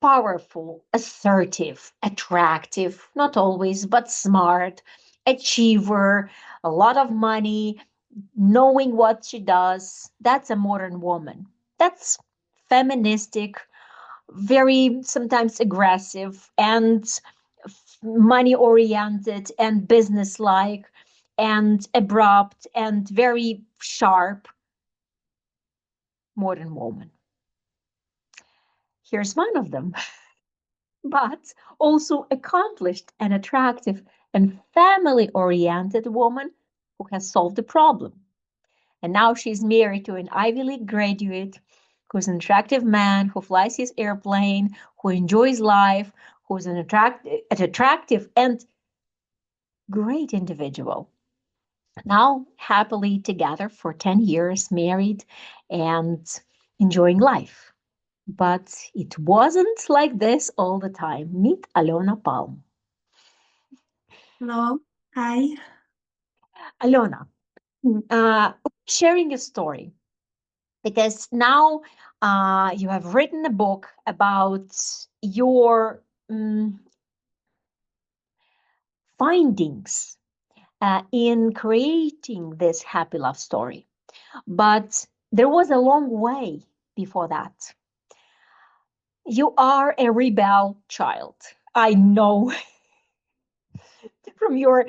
powerful, assertive, attractive, not always, but smart, achiever, a lot of money, knowing what she does. That's a modern woman. That's feministic, very sometimes aggressive, and money oriented and business-like and abrupt and very sharp modern woman. Here's one of them, but also accomplished and attractive and family-oriented woman who has solved the problem. And now she's married to an Ivy League graduate who's an attractive man who flies his airplane, who enjoys life, who's an attractive and great individual. Now happily together for 10 years, married and enjoying life. But it wasn't like this all the time. Meet Alyona Palm. Hello. Hi. Alyona, sharing your story, because now you have written a book about your findings in creating this happy love story. But there was a long way before that. You are a rebel child. I know from your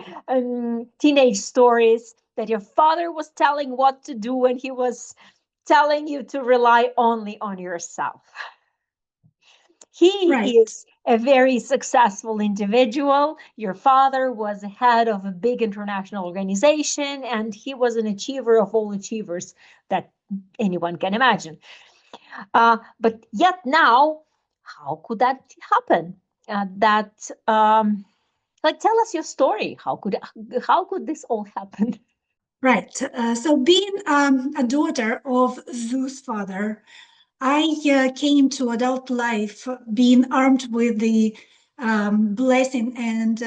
teenage stories that your father was telling what to do and he was telling you to rely only on yourself. He Right. is a very successful individual. Your father was the head of a big international organization, and he was an achiever of all achievers that anyone can imagine. But yet now, how could that happen? Like, tell us your story. How could this all happen? Right. So being a daughter of Zeus' father, I came to adult life being armed with the blessing and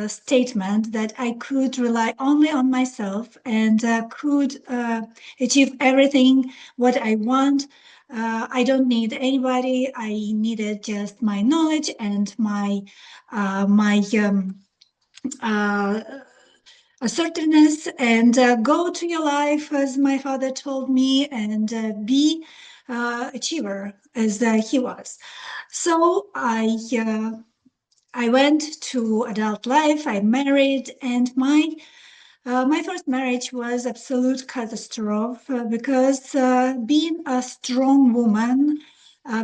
statement that I could rely only on myself and could achieve everything what I want. I don't need anybody. I needed just my knowledge and my uh, assertiveness and go to your life, as my father told me, and be achiever as he was. So I went to adult life. I married, and my first marriage was absolute catastrophe because being a strong woman,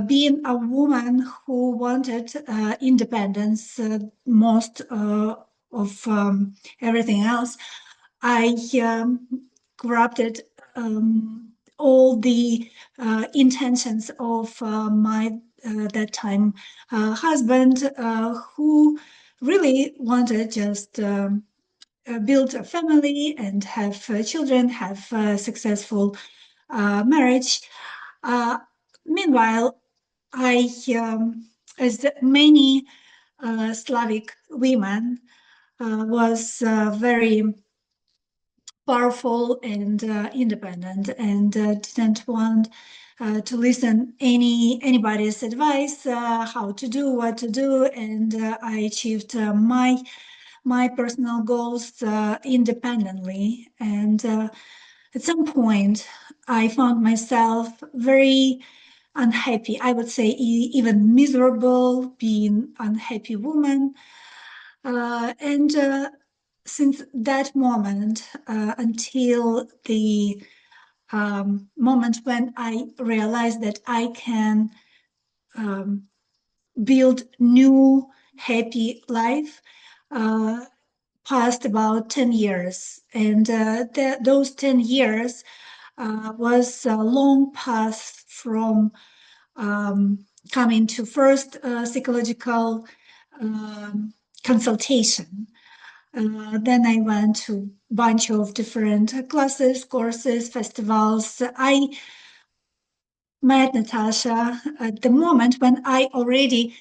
being a woman who wanted independence most of everything else, I corrupted all the intentions of my that time husband, who really wanted just build a family and have children, have a successful marriage. Uh, Meanwhile, I, as many Slavic women, was very powerful and independent, and didn't want to listen anybody's advice how to do what to do, and I achieved my personal goals independently. And at some point, I found myself very unhappy. I would say even miserable, being unhappy woman. And since that moment until the moment when I realized that I can build new happy life, passed about 10 years. And those 10 years was a long path from coming to first psychological consultation. Then I went to a bunch of different classes, courses, festivals. I met Natasha at the moment when I already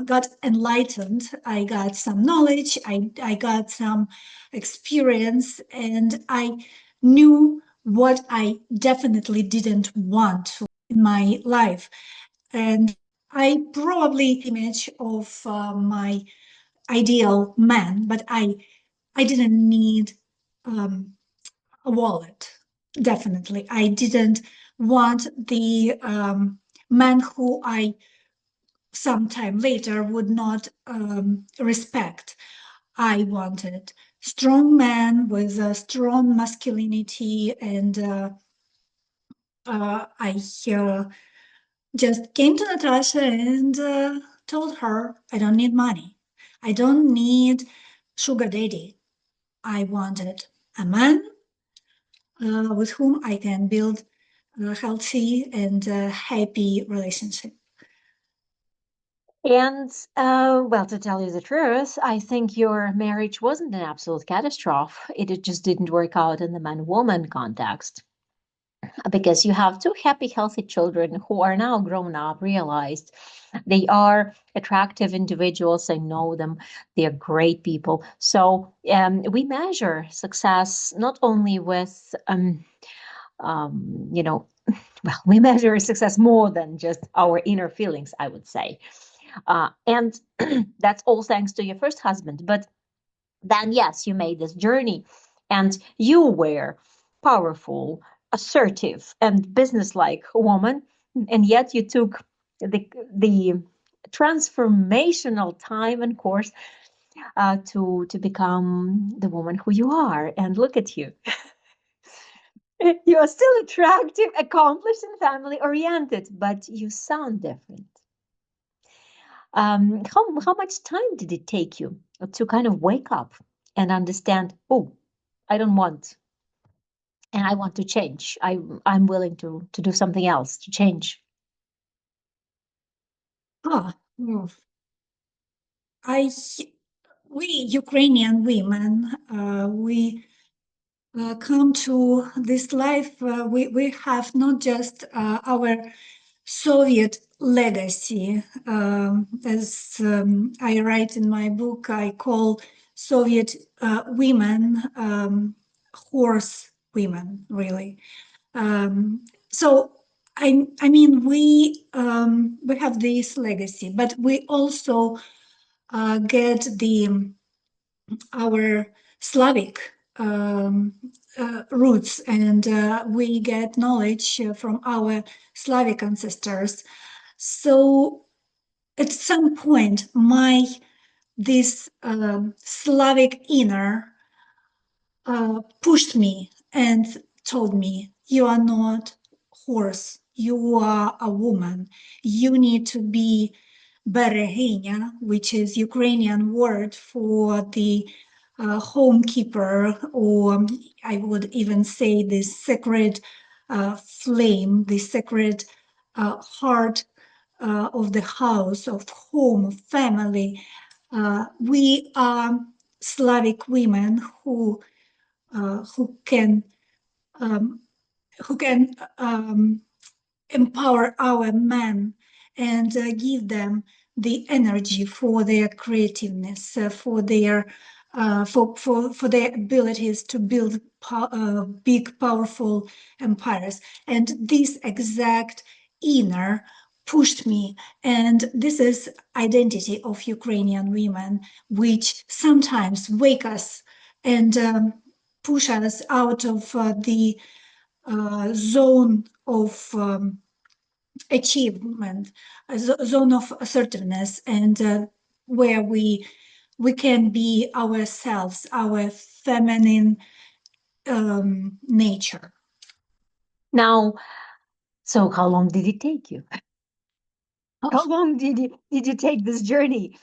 got enlightened. I got some knowledge, I got some experience, and I knew what I definitely didn't want in my life. And I probably image of my ideal man, but I didn't need a wallet. Definitely, I didn't want the man who I sometime later would not respect. I wanted strong man with a strong masculinity, and I just came to Natasha and told her I don't need money. I don't need sugar daddy. I wanted a man with whom I can build a healthy and happy relationship. And well, to tell you the truth, I think your marriage wasn't an absolute catastrophe. It just didn't work out in the man-woman context because you have two happy, healthy children who are now grown up, realized they are attractive individuals. I know them, they're great people. So we measure success not only with, you know, well, we measure success more than just our inner feelings, I would say. And that's all thanks to your first husband. But then, yes, you made this journey and you were powerful, assertive, and businesslike woman. And yet you took the transformational time and course to become the woman who you are. And look at you. You are still attractive, accomplished, and family oriented, but you sound different. How much time did it take you to kind of wake up and understand, oh, I don't want, and I want to change. I'm willing to do something else to change. Ah, oh, I we Ukrainian women, we come to this life. We have not just our Soviet legacy, as I write in my book. I call Soviet women horse women, really. So I mean, we have this legacy, but we also get the our Slavic roots, and we get knowledge from our Slavic ancestors. So at some point, my this Slavic inner pushed me and told me, "You are not horse. You are a woman. You need to be beregenya, which is Ukrainian word for the homekeeper, or I would even say the sacred flame, the sacred heart of the house, of home, of family. We are Slavic women who can um, who can empower our men and give them the energy for their creativeness, for their abilities to build big, powerful empires. And this exact inner pushed me, and this is identity of Ukrainian women, which sometimes wake us and push us out of the zone of achievement, a zone of assertiveness, and where we can be ourselves, our feminine nature. Now, so how long did it take you? How Oh, long did you take this journey?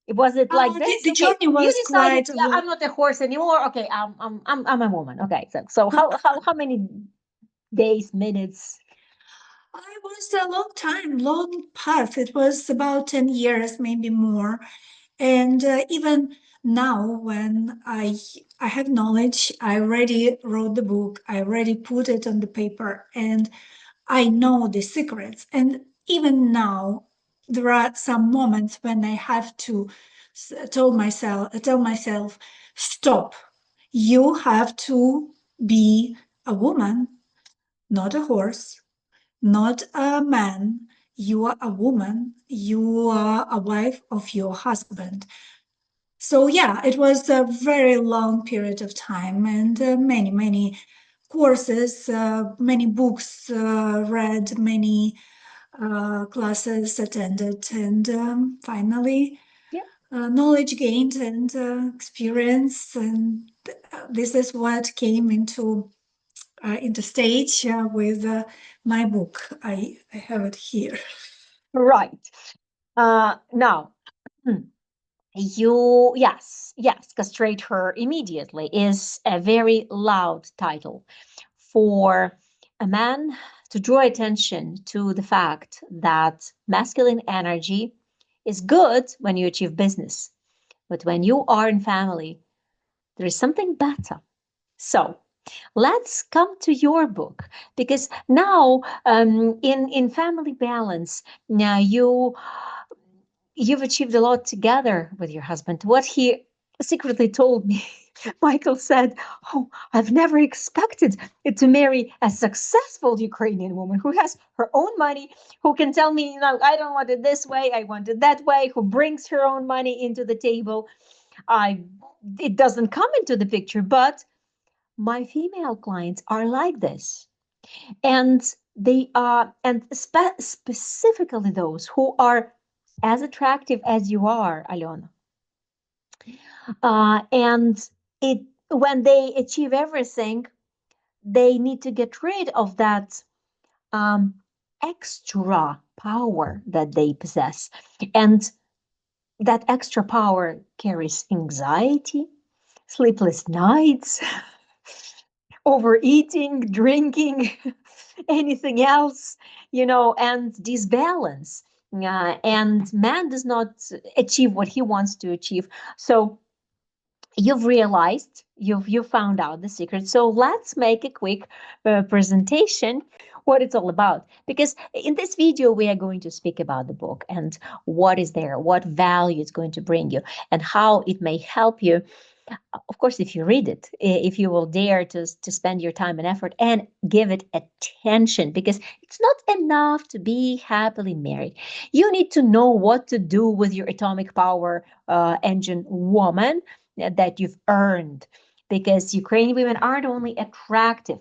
Was it like this? the Okay, journey you was decided, quite yeah, I'm not a horse anymore. Okay, I'm a woman. Okay, so how many days, minutes? I was a long time, long path. It was about 10 years, maybe more. And even now, when I have knowledge, I already wrote the book, I already put it on the paper, and I know the secrets. And even now, there are some moments when I have to tell myself, stop. You have to be a woman, not a horse, not a man. you are a woman, you are a wife of your husband. So yeah, it was a very long period of time, and many courses, many books read, many classes attended, and finally Yeah. knowledge gained and experience, and this is what came into stage with my book. I have it here. Right. Now, yes, castrate her immediately is a very loud title for a man to draw attention to the fact that masculine energy is good when you achieve business, but when you are in family, there is something better. So let's come to your book, because now in family balance, now you've achieved a lot together with your husband. What he secretly told me, Michael said, "Oh, I've never expected it to marry a successful Ukrainian woman who has her own money, who can tell me, I don't want it this way, I want it that way, who brings her own money into the table. It doesn't come into the picture, but my female clients are like this." And they are, and specifically those who are as attractive as you are, Alyona. And it when they achieve everything, they need to get rid of that um, extra power that they possess. And that extra power carries anxiety, sleepless nights, overeating, drinking, anything else, and disbalance. And man does not achieve what he wants to achieve. So you've realized, you've found out the secret. So let's make a quick presentation what it's all about, because in this video we are going to speak about the book and what is there, what value it's going to bring you, and how it may help you. Of course, if you read it, if you will dare to spend your time and effort and give it attention, because it's not enough to be happily married. You need to know what to do with your atomic power engine woman that you've earned, because Ukrainian women aren't only attractive,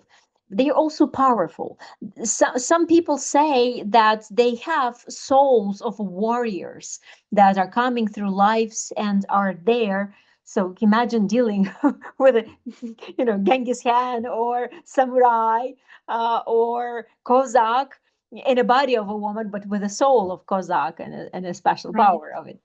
they're also powerful. Some people say that they have souls of warriors that are coming through lives and are there. So imagine dealing with a, Genghis Khan or samurai or Cossack in a body of a woman, but with a soul of Cossack and a special Right. power of it.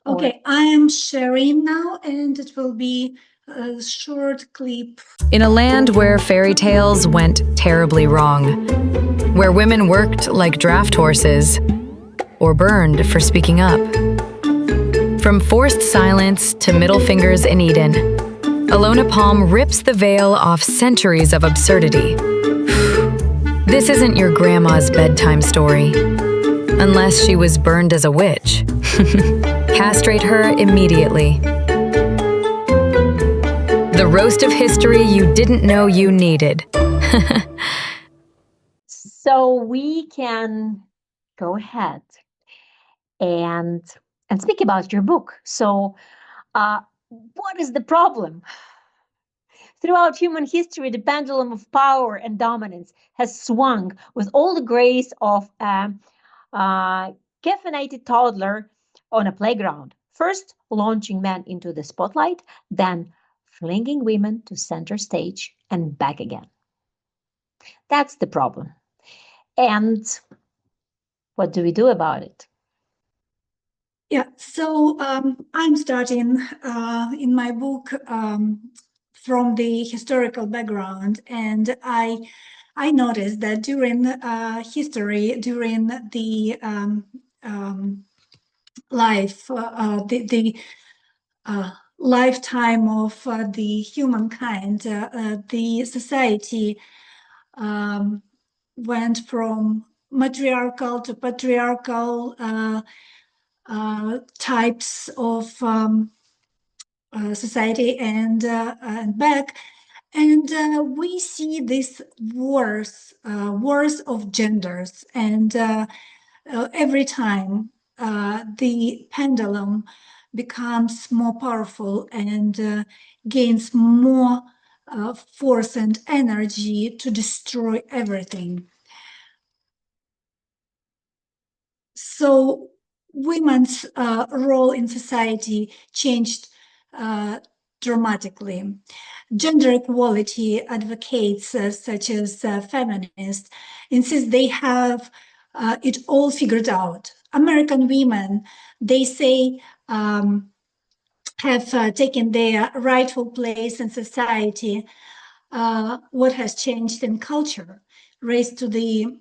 Okay, I am sharing now, and it will be a short clip. In a land where fairy tales went terribly wrong, where women worked like draft horses or burned for speaking up. From forced silence to middle fingers in Eden, Alyona Palm rips the veil off centuries of absurdity. This isn't your grandma's bedtime story, unless she was burned as a witch. Castrate her immediately. The roast of history you didn't know you needed. So we can go ahead and speak about your book. So what is the problem? Throughout human history, the pendulum of power and dominance has swung with all the grace of a caffeinated toddler on a playground, first launching men into the spotlight, then flinging women to center stage and back again. That's the problem. And what do we do about it? Yeah, so I'm starting in my book from the historical background, and I noticed that during history, during the life, the lifetime of the humankind, the society went from matriarchal to patriarchal types of society and back. And we see this wars of genders, and every time the pendulum becomes more powerful and gains more force and energy to destroy everything. So women's role in society changed dramatically. Gender equality advocates such as feminists insist they have it all figured out. American women, they say, have taken their rightful place in society. What has changed in culture? Raised to the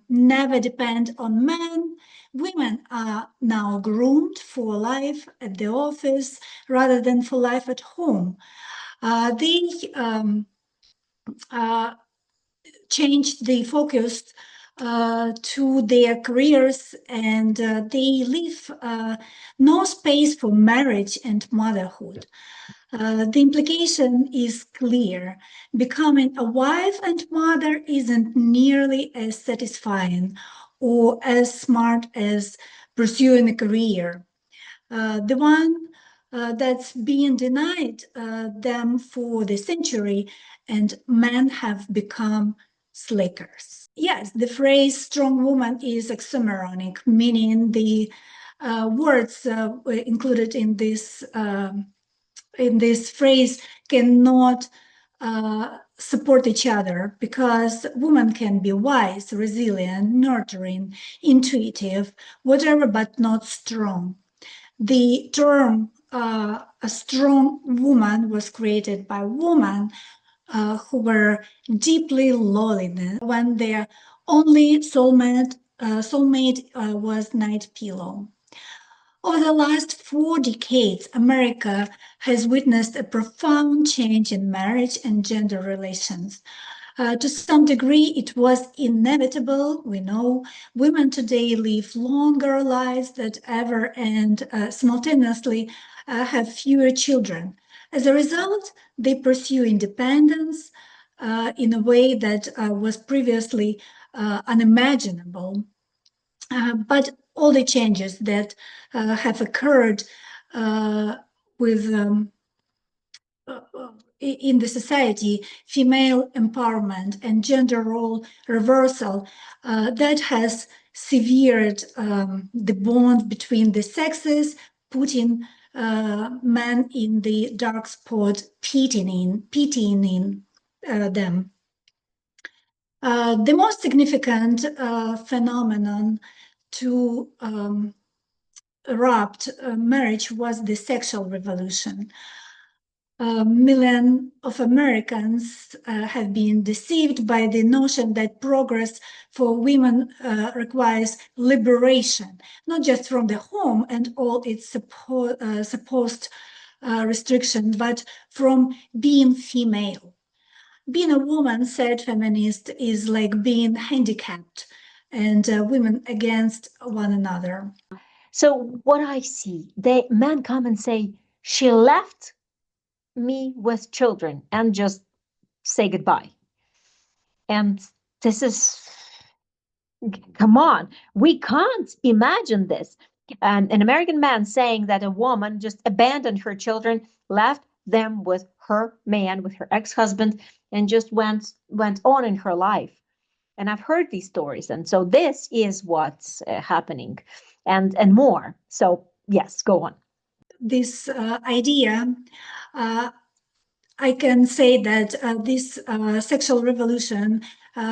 never depend on men. Women are now groomed for life at the office rather than for life at home. They changed the focus to their careers, and they leave no space for marriage and motherhood. The implication is clear. Becoming a wife and mother isn't nearly as satisfying or as smart as pursuing a career. The one that's being denied them for the century, and men have become slickers. Yes, the phrase strong woman is oxymoronic, meaning the words included in this phrase cannot support each other, because woman can be wise, resilient, nurturing, intuitive, whatever, but not strong. The term a strong woman was created by women who were deeply lonely when their only soulmate was night pillow. Over the last 4 decades, America has witnessed a profound change in marriage and gender relations. To some degree, it was inevitable. We know women today live longer lives than ever and simultaneously have fewer children. As a result, they pursue independence in a way that was previously unimaginable. But all the changes that have occurred with in the society, female empowerment and gender role reversal, that has severed the bond between the sexes, putting men in the dark spot, pitying them. The most significant phenomenon to erupt marriage was the sexual revolution. Millions of Americans have been deceived by the notion that progress for women requires liberation, not just from the home and all its supposed restrictions, but from being female. Being a woman, said feminist, is like being handicapped, and women against one another. So what I see, the men come and say, she left me with children, and just say goodbye. And this is, come on, we can't imagine this. An American man saying that a woman just abandoned her children, left them with her man, with her ex-husband, and just went on in her life. And I've heard these stories, and so this is what's happening, and more. So yes, go on. This idea, I can say that this sexual revolution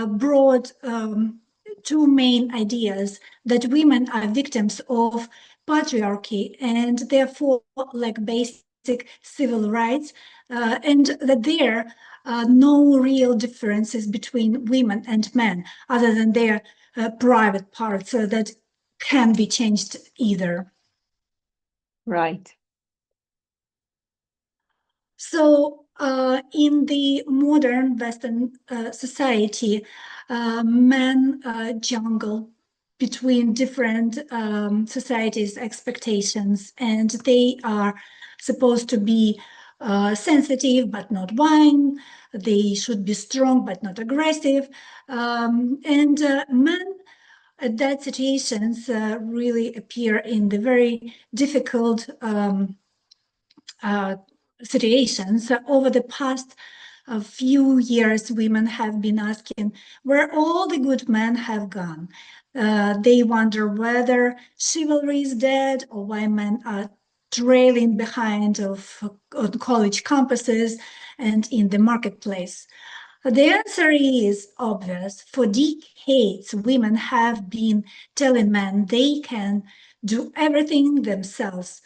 brought two main ideas: that women are victims of patriarchy and therefore lack basic civil rights, and that there are no real differences between women and men other than their private parts that can be changed either. Right. So in the modern Western society, men jungle between different societies' expectations, and they are supposed to be sensitive but not whine. They should be strong but not aggressive. And men at that situations really appear in the very difficult situations. Over the past few years, women have been asking where all the good men have gone. They wonder whether chivalry is dead or why men are trailing behind on college campuses and in the marketplace. The answer is obvious. For decades, women have been telling men they can do everything themselves.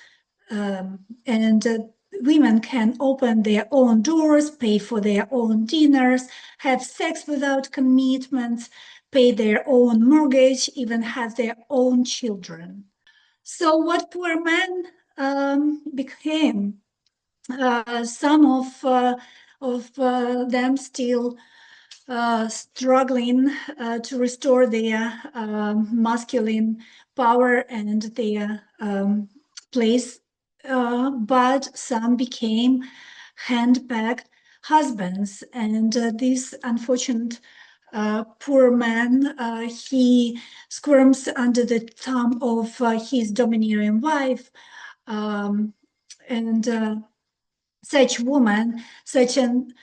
And women can open their own doors, pay for their own dinners, have sex without commitments, pay their own mortgage, even have their own children. So what poor men became? Some of them still struggling to restore their masculine power and their place, but some became handbagged husbands. And this unfortunate poor man, he squirms under the thumb of his domineering wife, and such woman, such an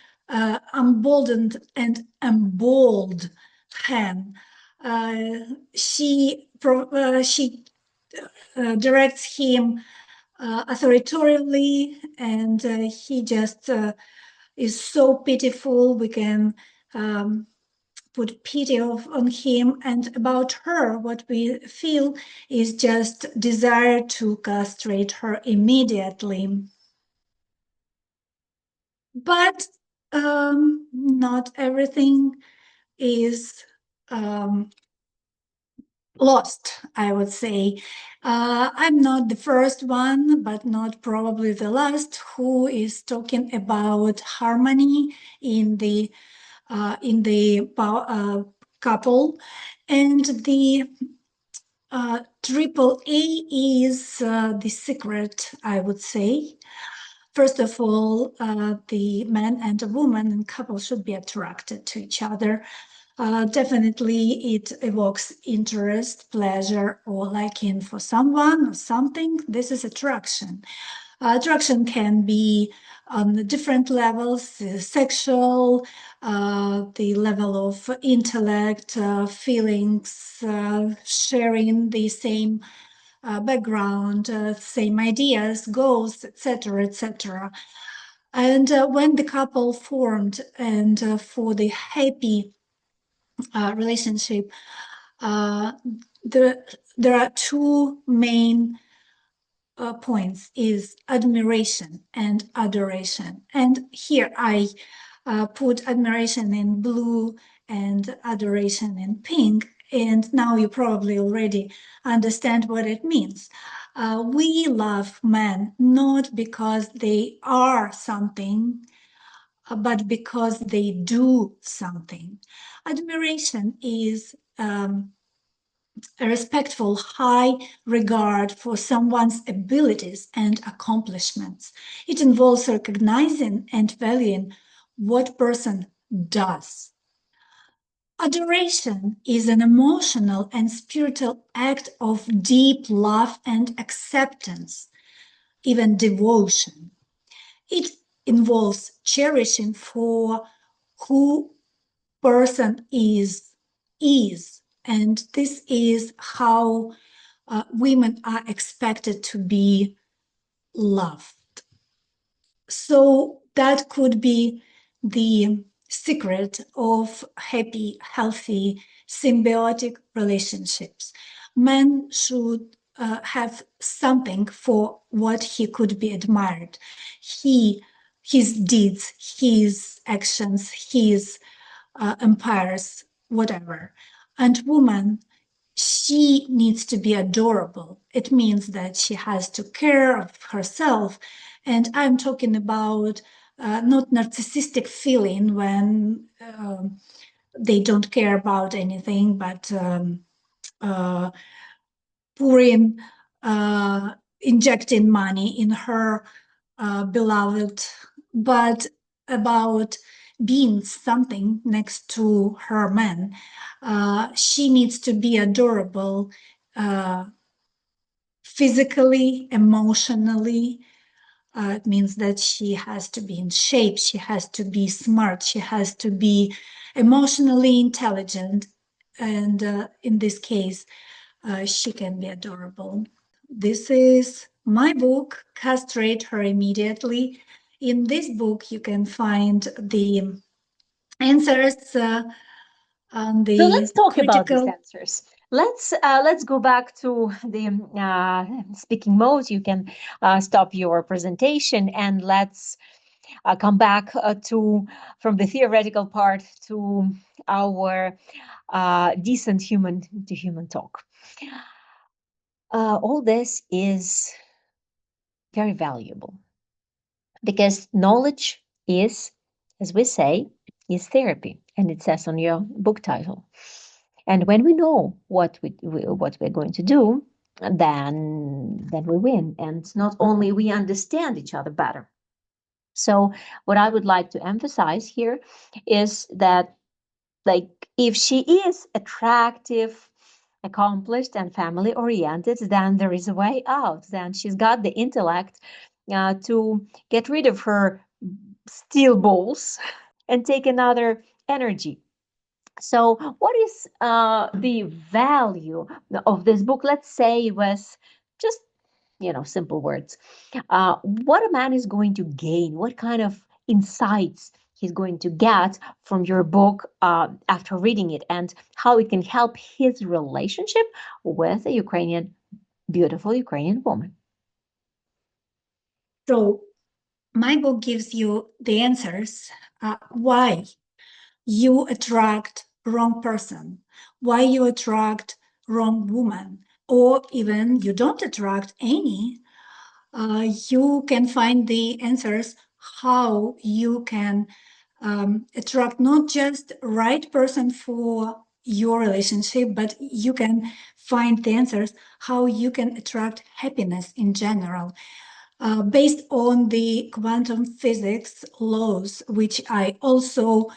emboldened and emboldened hen. She directs him authoritatively, and he just is so pitiful. We can put pity on him, and about her, what we feel is just desire to castrate her immediately. But not everything is lost, I would say. I'm not the first one, but not probably the last, who is talking about harmony in the couple, and the triple A is the secret, I would say. First of all, the man and a woman and couple should be attracted to each other. Definitely it evokes interest, pleasure, or liking for someone or something. This is attraction. Attraction can be on different levels: sexual, the level of intellect, feelings, sharing the same background, same ideas, goals, etc., etc. And when the couple formed, and for the happy relationship, there are two main points: is admiration and adoration. And here I put admiration in blue and adoration in pink. And now you probably already understand what it means. We love men not because they are something, but because they do something. Admiration is a respectful, high regard for someone's abilities and accomplishments. It involves recognizing and valuing what person does. Adoration is an emotional and spiritual act of deep love and acceptance, even devotion. It involves cherishing for who person is, and this is how women are expected to be loved. So that could be the secret of happy, healthy, symbiotic relationships. Men should have something for what he could be admired. His deeds, his actions, his empires, whatever. And woman, she needs to be adorable. It means that she has to care of herself. And I'm talking about not narcissistic feeling when they don't care about anything, but pouring, injecting money in her beloved, but about being something next to her man. She needs to be adorable, physically, emotionally. It means that she has to be in shape, she has to be smart, she has to be emotionally intelligent, and in this case, she can be adorable. This is my book, Castrate Her Immediately. In this book, you can find the answers on the So let's talk about these critical. answers. Let's go back to the speaking mode. You can stop your presentation, and let's come back to from the theoretical part to our decent human to human talk. All this is very valuable because knowledge is, as we say, is therapy, and it says on your book title. And when we know what what we're going to do, then we win. And not only we understand each other better. So what I would like to emphasize here is that, like, if she is attractive, accomplished, and family oriented, then there is a way out. Then she's got the intellect to get rid of her steel balls and take another energy. So, what is the value of this book? Let's say with just simple words. What a man is going to gain? What kind of insights he's going to get from your book after reading it, and how it can help his relationship with a beautiful Ukrainian woman? So, my book gives you the answers why you attract wrong person, why you attract wrong woman, or even you don't attract any. You can find the answers how you can attract not just right person for your relationship, but you can find the answers how you can attract happiness in general. Based on the quantum physics laws, which I also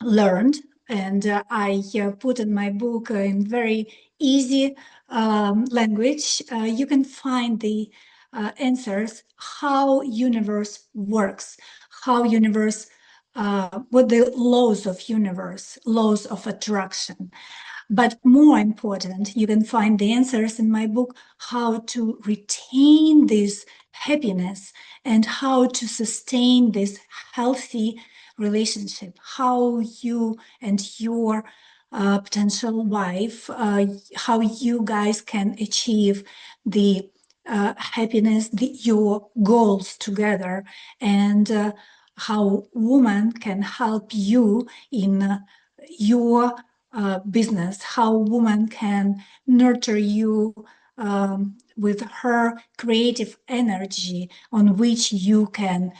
learned, and I put in my book in very easy language. You can find the answers how universe works, how universe, what the laws of universe, laws of attraction. But more important, you can find the answers in my book how to retain this happiness and how to sustain this healthy relationship, how you and your potential wife, how you guys can achieve the happiness, your goals together, and how woman can help you in your business, how woman can nurture you with her creative energy on which you can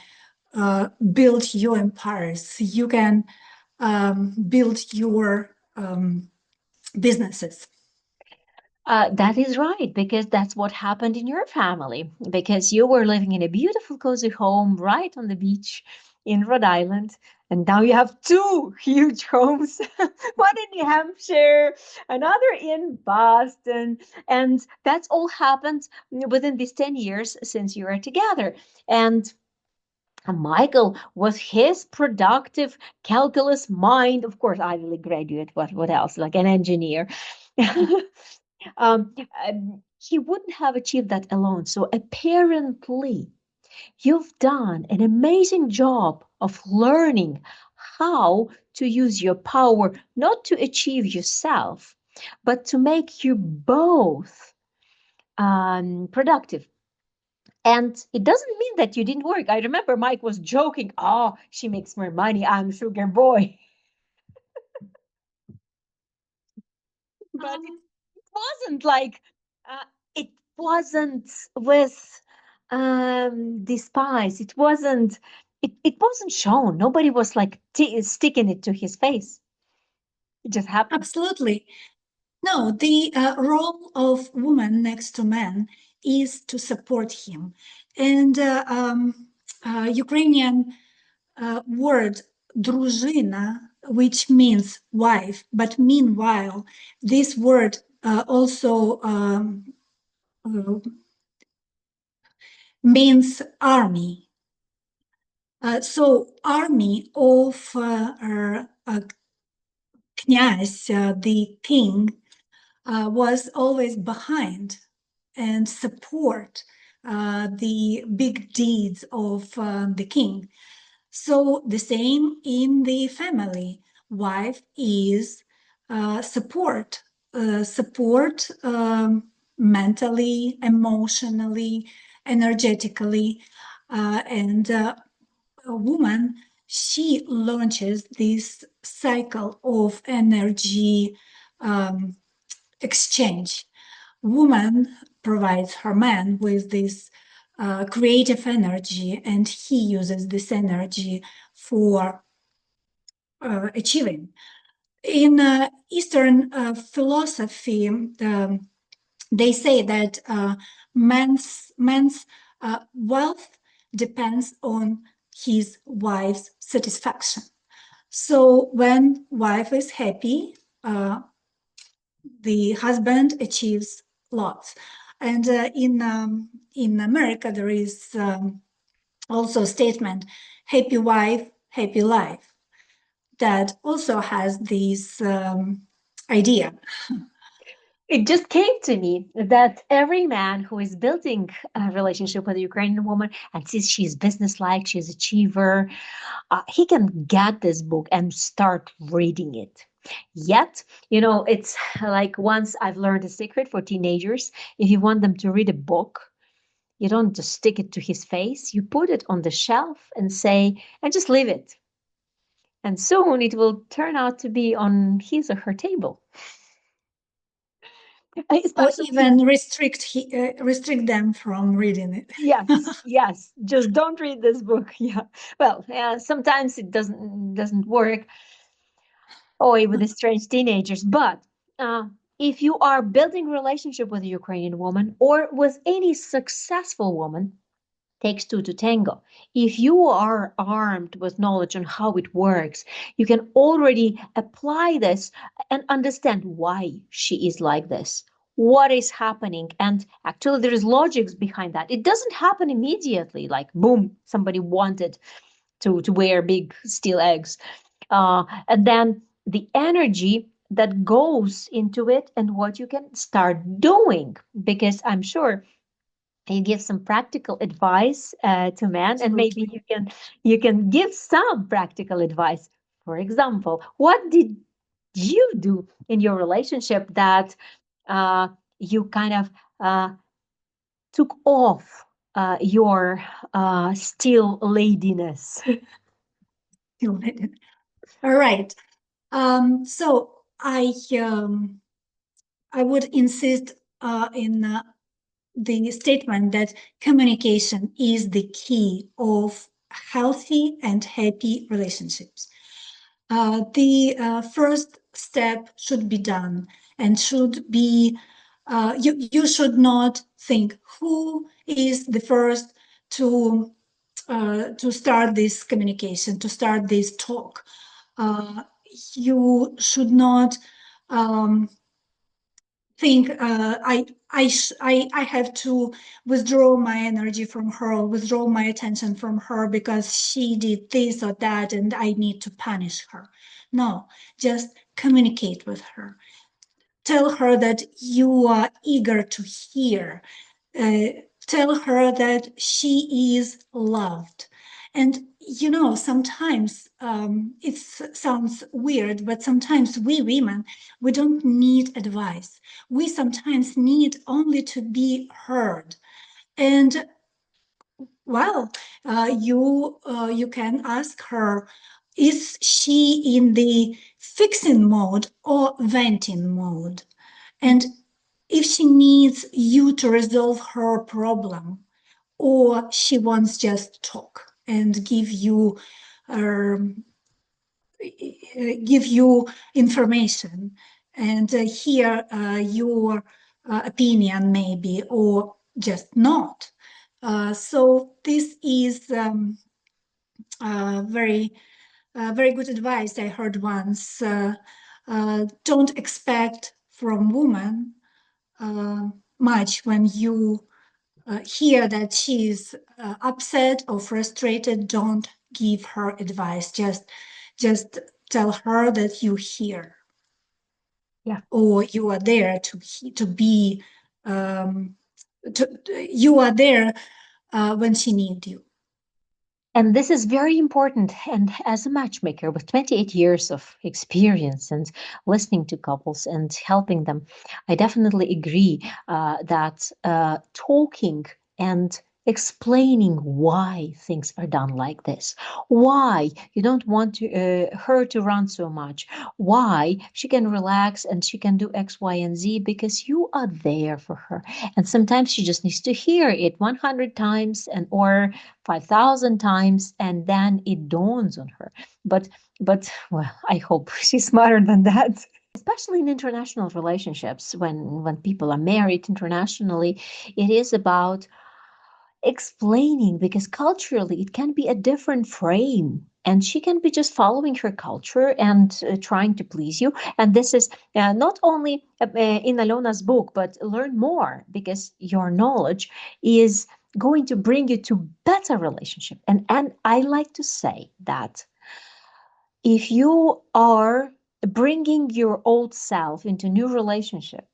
build your empires, you can build your businesses. That is right, because that's what happened in your family. Because you were living in a beautiful, cozy home right on the beach in Rhode Island, and now you have two huge homes, one in New Hampshire, another in Boston, and that's all happened within these 10 years since you are together. And Michael, with his productive calculus mind, of course, Ivy League graduate, what else? Like an engineer. um, he wouldn't have achieved that alone. So apparently, you've done an amazing job of learning how to use your power, not to achieve yourself, but to make you both productive. And it doesn't mean that you didn't work. I remember Mike was joking, oh, she makes more money, I'm sugar boy. But it wasn't like, it wasn't with despise. It wasn't shown. Nobody was like sticking it to his face. It just happened. Absolutely. No, the role of woman next to man is to support him. And Ukrainian word дружина, which means wife, but meanwhile, this word also means army. So army of kнязь, the king, was always behind and support the big deeds of the king. So the same in the family. Wife is support, mentally, emotionally, energetically, and a woman, she launches this cycle of energy exchange. Woman provides her man with this creative energy, and he uses this energy for achieving. In Eastern philosophy, they say that man's wealth depends on his wife's satisfaction. So when wife is happy, the husband achieves lots. And in America, there is also a statement, happy wife, happy life, that also has this idea. It just came to me that every man who is building a relationship with a Ukrainian woman and sees she's businesslike, she's an achiever, he can get this book and start reading it. Yet, it's like once I've learned a secret for teenagers. If you want them to read a book, you don't just stick it to his face. You put it on the shelf and say, and just leave it. And soon it will turn out to be on his or her table. Or even restrict them from reading it. Yes. Just don't read this book. Yeah. Well, sometimes it doesn't work. With the strange teenagers. But if you are building a relationship with a Ukrainian woman or with any successful woman, takes two to tango. If you are armed with knowledge on how it works, you can already apply this and understand why she is like this. What is happening? And actually, there is logics behind that. It doesn't happen immediately, like boom, somebody wanted to wear big steel eggs. And then the energy that goes into it and what you can start doing, because I'm sure you give some practical advice to men. Absolutely. And maybe you can give some practical advice. For example, what did you do in your relationship that you kind of took off your steel ladiness? All right. So I would insist in the statement that communication is the key of healthy and happy relationships. The first step should be done and should be, you should not think who is the first to start this communication, to start this talk. You should not think I have to withdraw my energy from her, or withdraw my attention from her because she did this or that and I need to punish her. No, just communicate with her. Tell her that you are eager to hear. Tell her that she is loved. And sometimes it sounds weird, but sometimes we women, we don't need advice. We sometimes need only to be heard. And you can ask her, is she in the fixing mode or venting mode? And if she needs you to resolve her problem, or she wants just talk and give you information and hear your opinion maybe, or just not. So this is very very good advice I heard once. Don't expect from woman much when you hear that she's upset or frustrated. Don't give her advice. Just tell her that you hear. Yeah. Or you are there to be. You are there when she needs you. And this is very important. And as a matchmaker with 28 years of experience and listening to couples and helping them, I definitely agree that talking and explaining why things are done like this, why you don't want her to run so much, why she can relax and she can do X, Y, and Z because you are there for her. And sometimes she just needs to hear it 100 times or 5,000 times, and then it dawns on her. But well, I hope she's smarter than that. Especially in international relationships, when people are married internationally, it is about explaining, because culturally it can be a different frame, and she can be just following her culture and trying to please you. And this is not only in Alyona's book, but learn more, because your knowledge is going to bring you to better relationship. And I like to say that if you are bringing your old self into new relationship,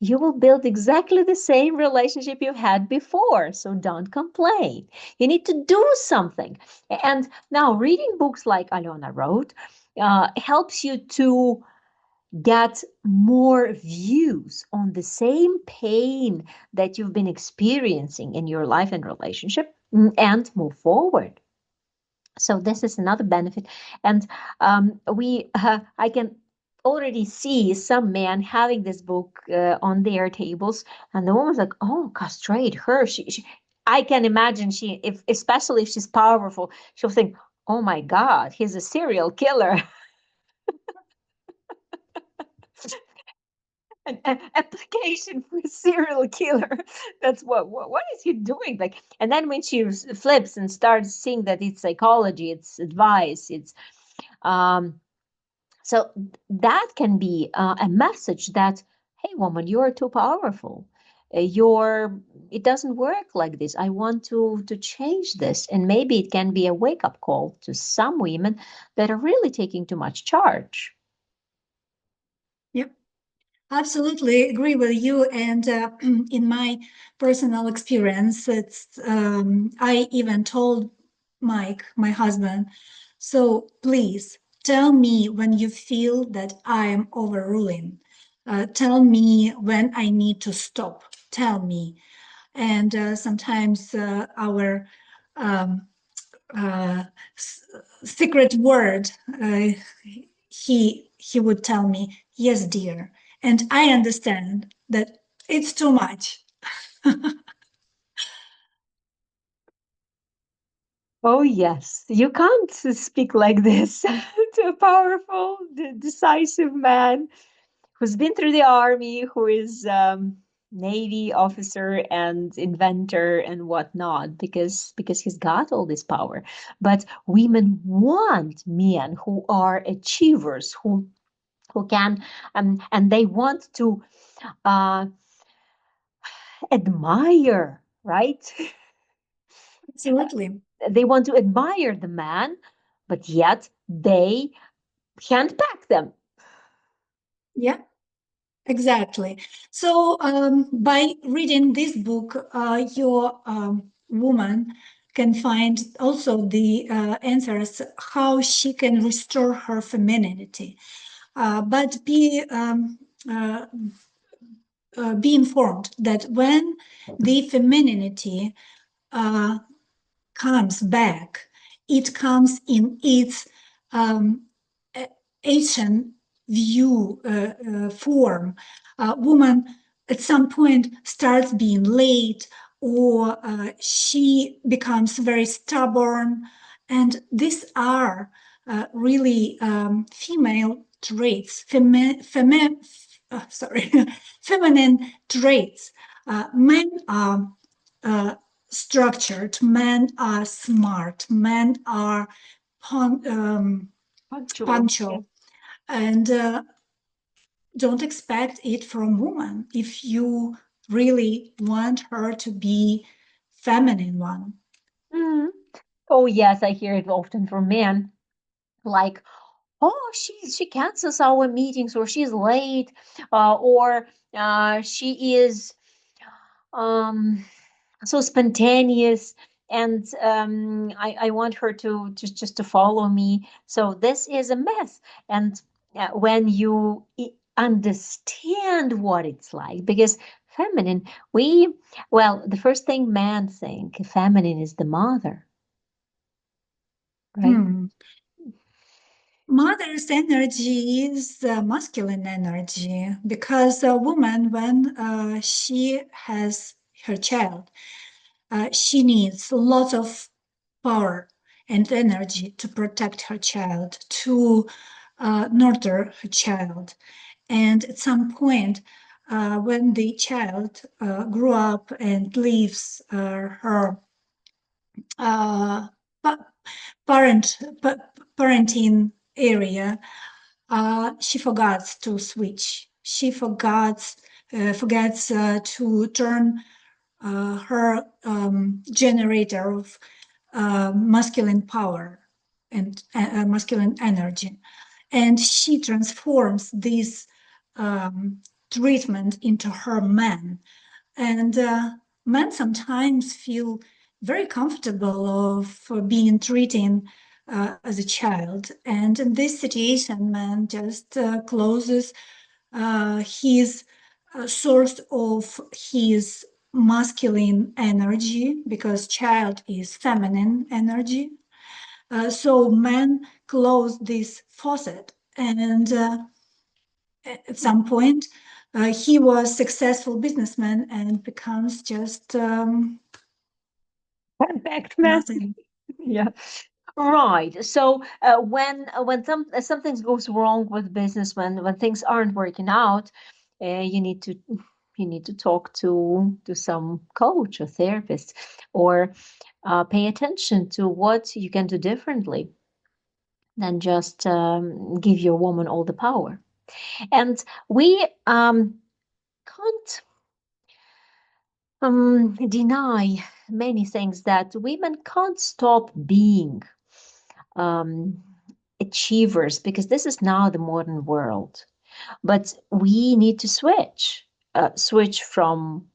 you will build exactly the same relationship you had before. So don't complain. You need to do something. And now reading books like Alyona wrote helps you to get more views on the same pain that you've been experiencing in your life and relationship, and move forward. So this is another benefit. And I can already see some men having this book on their tables, and the woman's like, oh, castrate her. I can imagine especially if she's powerful, she'll think, oh my God, he's a serial killer. An application for a serial killer. That's what is he doing? Like, and then when she flips and starts seeing that it's psychology, it's advice, it's um so that can be a message that, hey woman, you are too powerful. You're It doesn't work like this. I want to change this. And maybe it can be a wake-up call to some women that are really taking too much charge. Yep. Absolutely agree with you. And in my personal experience, I even told Mike, my husband, so please tell me when you feel that I am overruling. Tell me when I need to stop. Tell me. And sometimes our um, secret word, he would tell me, yes, dear. And I understand that it's too much. Oh, yes. You can't speak like this to a powerful, decisive man who's been through the army, who is Navy officer and inventor and whatnot, because he's got all this power. But women want men who are achievers, who can, and they want to uh, admire, right? Absolutely. They want to admire the man, but yet they can't back them. Yeah, exactly. So by reading this book, your woman can find also the answers how she can restore her femininity. But uh, be informed that when the femininity uh, comes back, it comes in its um, Asian view form. Woman at some point starts being late, or she becomes very stubborn, and these are really female traits, sorry, feminine traits. Men are structured, men are smart, men are punctual, and don't expect it from woman if you really want her to be feminine one. Mm. Oh yes, I hear it often from men, like, oh, she cancels our meetings, or she's late, or she is um so spontaneous, and I want her to just to follow me. So this is a mess. And when you understand what it's like, because feminine, the first thing men think, feminine is the mother, right? Mother's energy is masculine energy because a woman, when she has her child, she needs lots of power and energy to protect her child, to nurture her child. And at some point, when the child grew up and leaves her uh, parent parenting area, she forgets to switch. She forgets to turn her generator of masculine power and masculine energy, and she transforms this treatment into her man. And men sometimes feel very comfortable of being treated as a child. And in this situation, man just closes his source of his masculine energy because child is feminine energy. So man close this faucet, and at some point he was successful businessman and becomes just Perfect man. nothing. Yeah. Right. So when something goes wrong with business, when things aren't working out, you need to talk to some coach or therapist, or pay attention to what you can do differently than just give your woman all the power. And we can't deny many things, that women can't stop being um, achievers, because this is now the modern world. But we need to switch from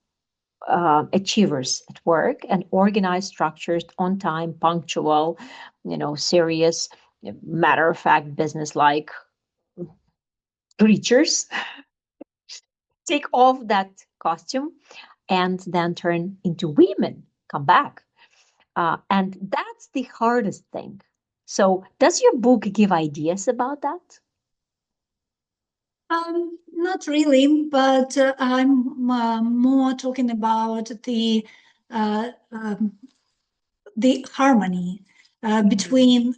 achievers at work, and organized, structures, on time, punctual, serious, matter of fact, business like creatures. Take off that costume and then turn into women. Come back. And that's the hardest thing. So, does your book give ideas about that? Not really, but I'm more talking about uh, um, the harmony between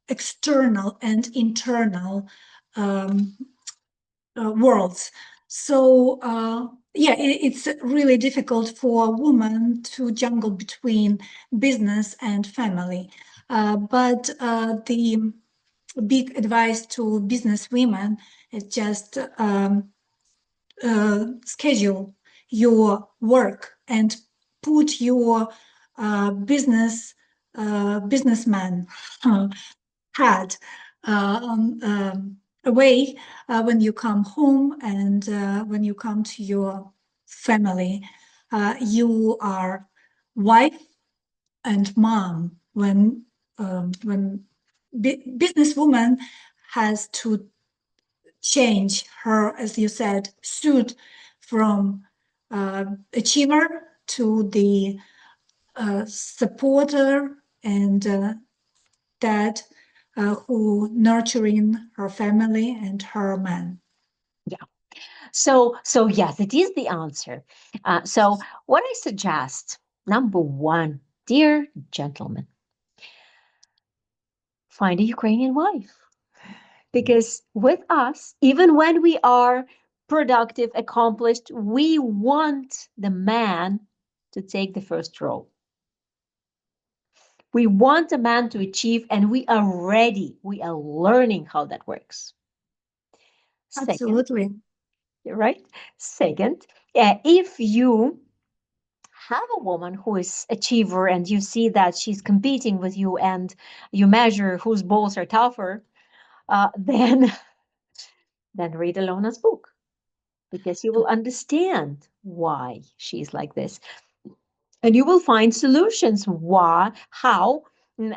external and internal um, worlds. So yeah, it's really difficult for a woman to juggle between business and family. But the big advice to business women is just schedule your work and put your businessman hat away when you come home, and when you come to your family. You are wife and mom. When businesswoman has to change her, as you said, suit from achiever to the supporter and dad who nurturing her family and her man. Yeah. So yes, it is the answer. So what I suggest, number one, dear gentlemen, find a Ukrainian wife, because with us, even when we are productive, accomplished. We want the man to take the first role. We want a man to achieve, and we are ready. We are learning how that works. Absolutely. Second, right? Second, if you have a woman who is achiever and you see that she's competing with you and you measure whose balls are tougher, then read Alyona's book, because you will understand why she's like this. And you will find solutions how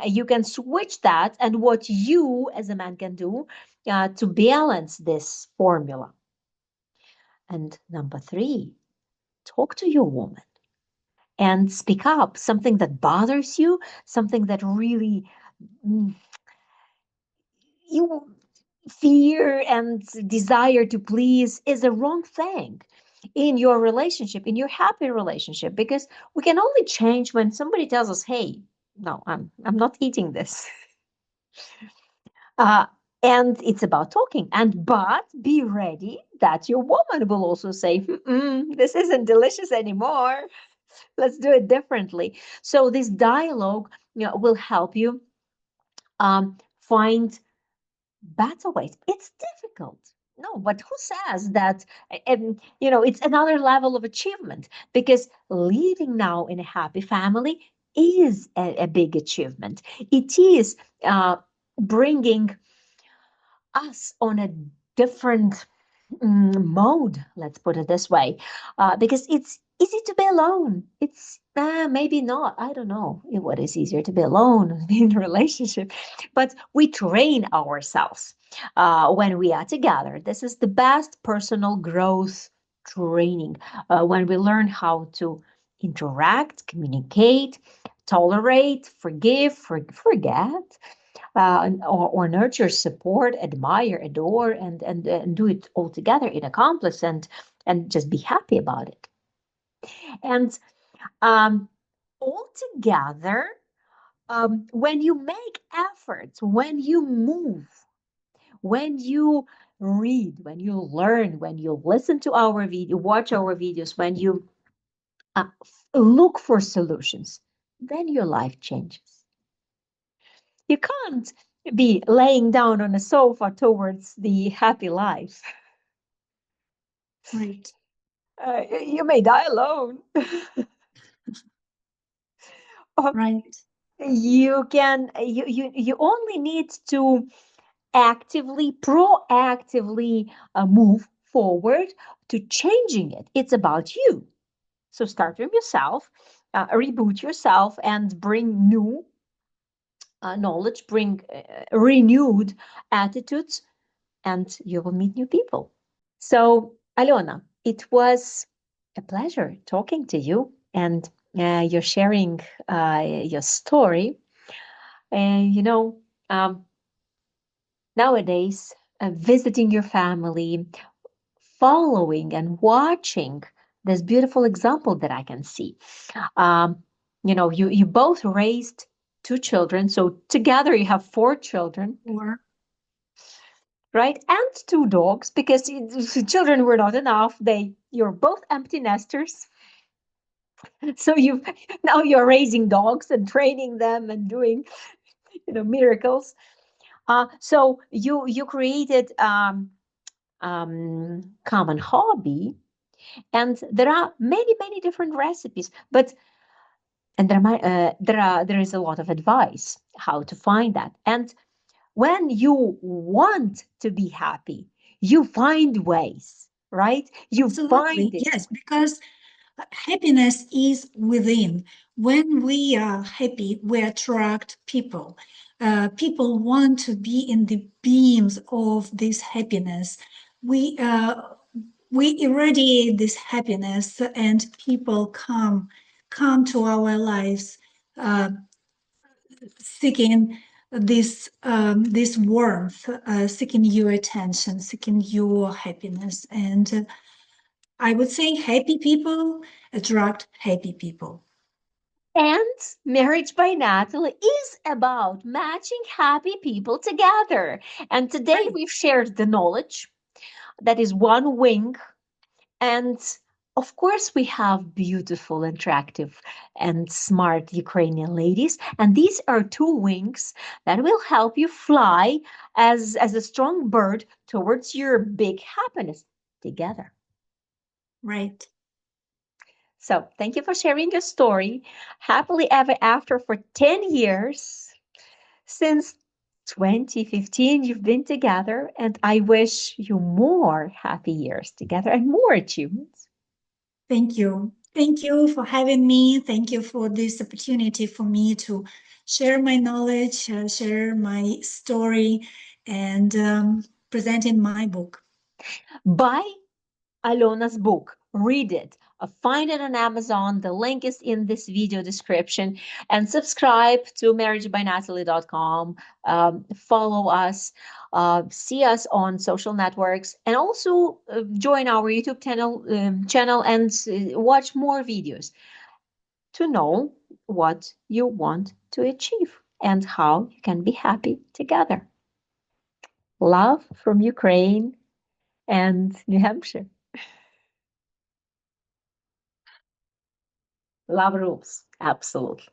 you can switch that, and what you as a man can do to balance this formula. And number 3, talk to your woman and speak up. Something that bothers you, something that really you fear and desire to please, is a wrong thing in your relationship, in your happy relationship, because we can only change when somebody tells us, hey, no, I'm not eating this. And it's about talking, but be ready that your woman will also say, this isn't delicious anymore, let's do it differently. So this dialogue, will help you find better ways. It's difficult. No, but who says that? It's another level of achievement, because living now in a happy family is a big achievement. It is bringing us on a different mode, let's put it this way, because it's easy to be alone. It's maybe not, I don't know what is easier, to be alone in a relationship, but we train ourselves when we are together. This is the best personal growth training, when we learn how to interact, communicate, tolerate, forgive, forget, or nurture, support, admire, adore, and do it all together in a complex, and just be happy about it. And all together, when you make efforts, when you move, when you read, when you learn, when you listen to our video, watch our videos, when you look for solutions, then your life changes. You can't be laying down on a sofa towards the happy life. Right. You may die alone. Right. You can. You only need to proactively move forward to changing it. It's about you. So start from yourself, reboot yourself, and bring new knowledge, bring renewed attitudes, and you will meet new people. So, Alyona, it was a pleasure talking to you, and you're sharing your story. And nowadays, visiting your family, following and watching this beautiful example that I can see. You both raised 2 children, so together you have 4 children. Right? And 2 dogs, because children were not enough. You're both empty nesters. So now you're raising dogs and training them and doing, miracles. So you created common hobby, and there are many different recipes, and there is a lot of advice how to find that. And when you want to be happy, you find ways, right? You Absolutely. find it. Yes, because happiness is within. When we are happy, we attract people. People want to be in the beams of this happiness. We irradiate this happiness, and people come to our lives, seeking this warmth, seeking your attention, seeking your happiness. And I would say happy people attract happy people. And Marriage by Natalie is about matching happy people together. And today Right. we've shared the knowledge, that is one wing. And of course, we have beautiful, attractive, and smart Ukrainian ladies. And these are two wings that will help you fly as a strong bird towards your big happiness together. Right. So thank you for sharing your story. Happily ever after for 10 years. Since 2015, you've been together, and I wish you more happy years together and more achievements. Thank you. Thank you for having me. Thank you for this opportunity for me to share my knowledge, share my story, and present in my book. Buy Alyona's book, read it, find it on Amazon. The link is in this video description. And subscribe to marriagebynatalie.com. Follow us, see us on social networks, and also join our YouTube channel and watch more videos to know what you want to achieve and how you can be happy together. Love from Ukraine and New Hampshire. Love rules, absolutely.